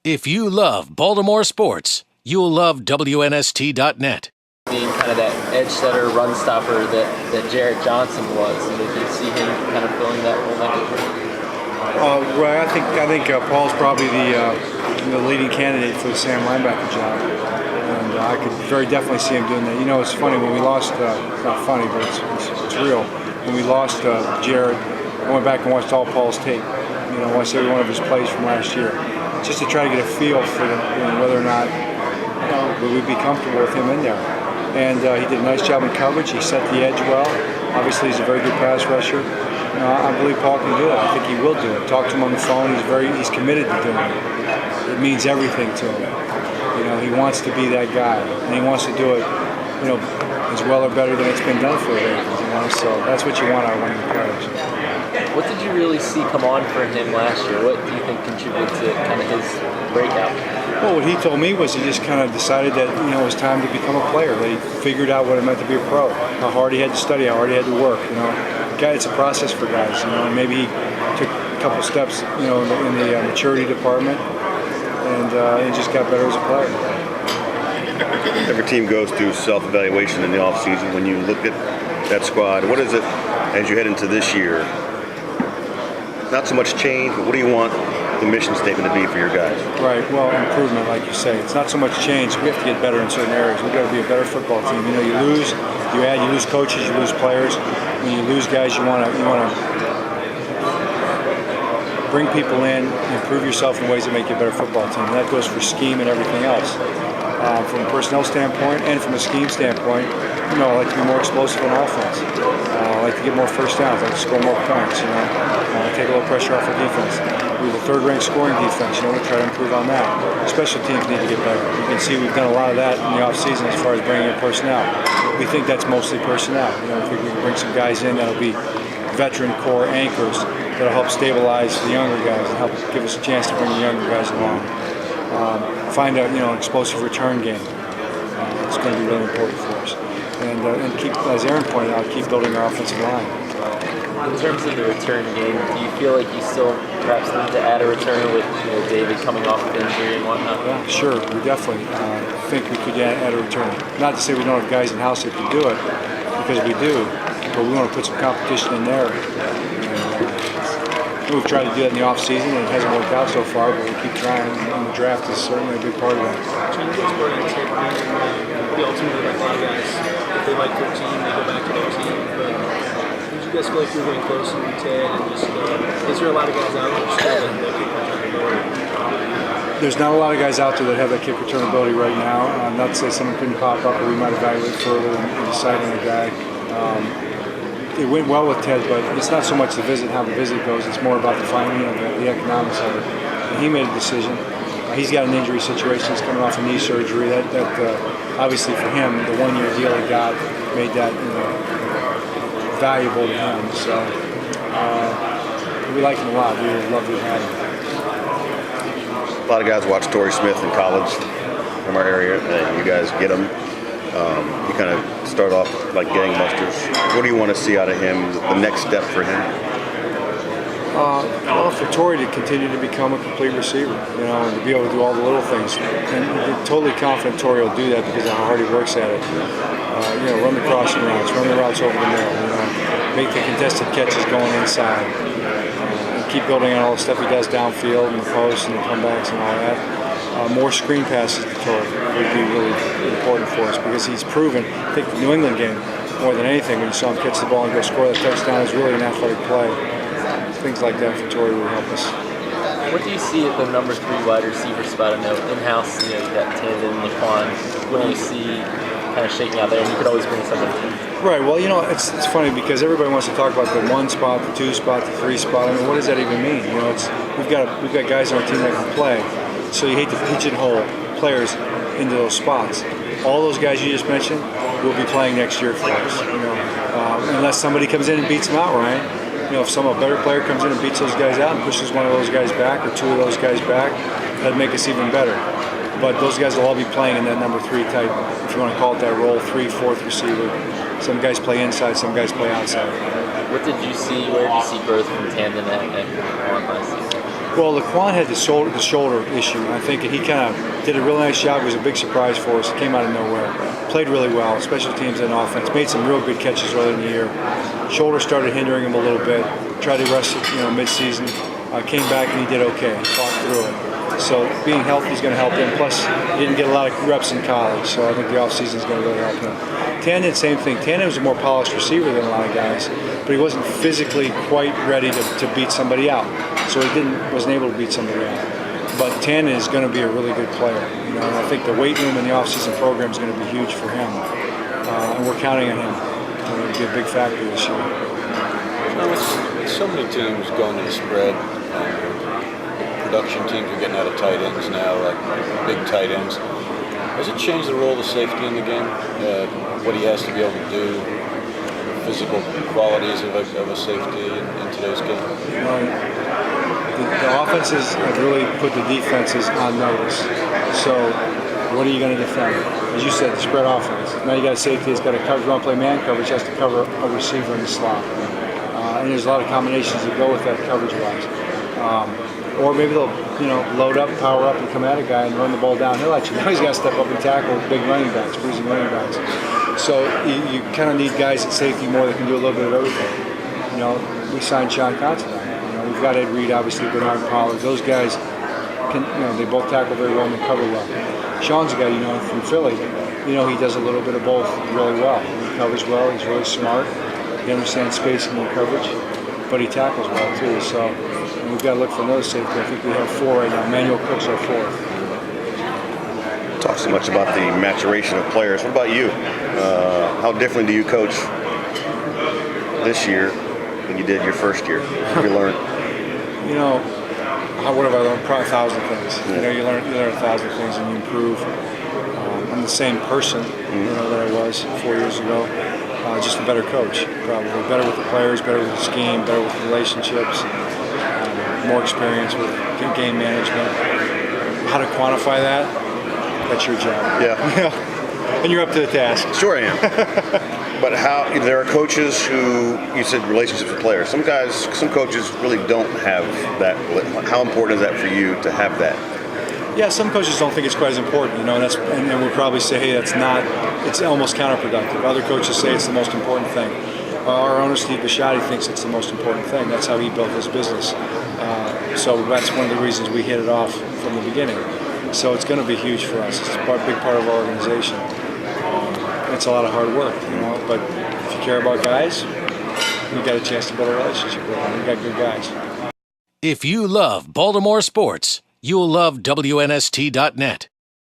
If you love Baltimore sports, you'll love WNST.net. Being kind of that edge setter, run stopper that Jarrett Johnson was, and did you see him kind of filling that role Well, I think Paul's probably the leading candidate for the Sam linebacker job, and I could very definitely see him doing that. You know, it's funny when we lost. It's not funny, but it's real. When we lost Jarrett, I went back and watched all Paul's tape. You know, watched every one of his plays from last year, just to try to get a feel for whether or not would we be comfortable with him in there. And he did a nice job in coverage. He set the edge well. Obviously, he's a very good pass rusher. I believe Paul can do it. I think he will do it. Talk to him on the phone. He's committed to doing it. It means everything to him. You know, he wants to be that guy, and he wants to do it, as well or better than it's been done for him. So that's what you want out of one of your players. What did you really see come on for him last year? What do you think contributed to kind of his breakout? Well, what he told me was he just kind of decided that it was time to become a player. That he figured out what it meant to be a pro. How hard he had to study, how hard he had to work. It's a process for guys. And maybe he took a couple steps, in the maturity department, and he just got better as a player. Every team goes through self-evaluation in the offseason. When you look at that squad, what is it as you head into this year? Not so much change, but what do you want the mission statement to be for your guys? Right, well, improvement, like you say. It's not so much change. We have to get better in certain areas. We've got to be a better football team. You lose, you lose coaches, you lose players. When you lose guys, you want to bring people in, improve yourself in ways that make you a better football team. And that goes for scheme and everything else. From a personnel standpoint and from a scheme standpoint, I like to be more explosive on offense. I like to get more first downs. I like to score more points. Take a little pressure off the defense. We're the third-ranked scoring defense. We try to improve on that. Special teams need to get better. You can see we've done a lot of that in the offseason as far as bringing in personnel. We think that's mostly personnel. I think we can bring some guys in that'll be veteran core anchors that'll help stabilize the younger guys and help give us a chance to bring the younger guys along. Find an explosive return game. It's going to be really important for us. And keep, as Aaron pointed out, keep building our offensive line. In terms of the return game, do you feel like you still perhaps need to add a returner with David coming off of injury and whatnot? Yeah, sure. We definitely think we could add a returner. Not to say we don't have guys in house that can do it, because we do, but we want to put some competition in there. We've tried to do that in the off-season, and it hasn't worked out so far, but we keep trying, and the draft is certainly a big part of that. Ultimately, like a lot of guys, if they like their team, they go back to their team. But did you guys feel like you were getting closer to Ted? And just, is there a lot of guys out there still that kick return ability? There's not a lot of guys out there that have that kick return ability right now. Not to say someone couldn't pop up, or we might evaluate further and decide on a guy. It went well with Ted, but it's not so much the visit, how the visit goes. It's more about the finding of the economics of it. And he made a decision. He's got an injury situation. He's coming off a knee surgery. That obviously for him, the 1-year deal he got made that valuable to him. So we like him a lot. We would love to have him. A lot of guys watch Torrey Smith in college from our area, and you guys get him. You kind of start off like gangbusters. What do you want to see out of him, the next step for him? Well, for Torrey to continue to become a complete receiver, and to be able to do all the little things. And I'm totally confident Torrey will do that because of how hard he works at it. Run the crossing routes, run the routes over the middle, make the contested catches going inside, and keep building on all the stuff he does downfield and the posts and the comebacks and all that. More screen passes to Torrey would be really important for us because he's proven, I think the New England game, more than anything, when you saw him catch the ball and go score that touchdown, is really an athletic play. Things like that for Torrey will help us. What do you see at the number 3 wide receiver spot? I know in-house, you got Tandon and Laquan. What do you see kind of shaking out there? And you could always bring someone in. Right. Well, it's funny because everybody wants to talk about the 1 spot, the 2 spot, the 3 spot. I mean, what does that even mean? We've got guys on our team that can play. So you hate to pigeonhole players into those spots. All those guys you just mentioned will be playing next year for us. Unless somebody comes in and beats them out, Ryan. If a better player comes in and beats those guys out and pushes one of those guys back or 2 of those guys back, that'd make us even better. But those guys will all be playing in that number 3 type, if you want to call it that role, 3, 4th receiver. Some guys play inside, some guys play outside. What did you see? Where did you see growth from Tandon and last season? Well, Laquan had the shoulder issue. I think he kind of did a really nice job. It was a big surprise for us. He came out of nowhere. Played really well, special teams and offense. Made some real good catches early in the year. Shoulder started hindering him a little bit. Tried to rest it, mid-season. Came back and he did okay. Fought through it. So being healthy is going to help him. Plus, he didn't get a lot of reps in college, so I think the offseason is going to really help him. Tannen, same thing. Tannen was a more polished receiver than a lot of guys, but he wasn't physically quite ready to beat somebody out. So he wasn't able to beat somebody out. But Tannen is going to be a really good player. And I think the weight room in the offseason program is going to be huge for him. And we're counting on him. He'll be a big factor this year. With so many teams going to the spread, production teams are getting out of tight ends now, like big tight ends. Does it change the role of the safety in the game? What he has to be able to do, physical qualities of a safety in today's game? The offenses have really put the defenses on notice. So what are you going to defend? As you said, the spread offense. Now you got a safety that's got to cover, run play man coverage, has to cover a receiver in the slot. And there's a lot of combinations that go with that coverage-wise. Or maybe they'll, load up, power up, and come at a guy and run the ball downhill at you. Now he's got to step up and tackle big running backs, bruising running backs. So you kind of need guys at safety more that can do a little bit of everything. We signed Sean Considine. We've got Ed Reed, obviously, Bernard Pollard. Those guys can, they both tackle very well and they cover well. Sean's a guy, from Philly. He does a little bit of both really well. He covers well. He's really smart. He understands spacing and coverage, but he tackles well too. So we've got to look for another safety. I think we have 4 right now. Emmanuel Cook's our 4th. Talk so much about the maturation of players. What about you? How differently do you coach this year than you did your first year? What have you learned? What have I learned? Probably 1,000 things. Yeah. You learn 1,000 things and you improve. I'm the same person, that I was 4 years ago. Just a better coach, probably. Better with the players, better with the scheme, better with relationships, more experience with game management. How to quantify that? That's your job. Yeah. And you're up to the task. Sure I am. But there are coaches who, you said relationships with players. Some coaches really don't have that. How important is that for you to have that? Yeah, some coaches don't think it's quite as important, and we'll probably say, hey, it's almost counterproductive. Other coaches say it's the most important thing. Our owner, Steve Bisciotti, thinks it's the most important thing. That's how he built his business. So that's one of the reasons we hit it off from the beginning. So it's going to be huge for us. It's a big part of our organization. It's a lot of hard work, but if you care about guys, you've got a chance to build a relationship with them. We've got good guys. If you love Baltimore sports, you'll love WNST.net.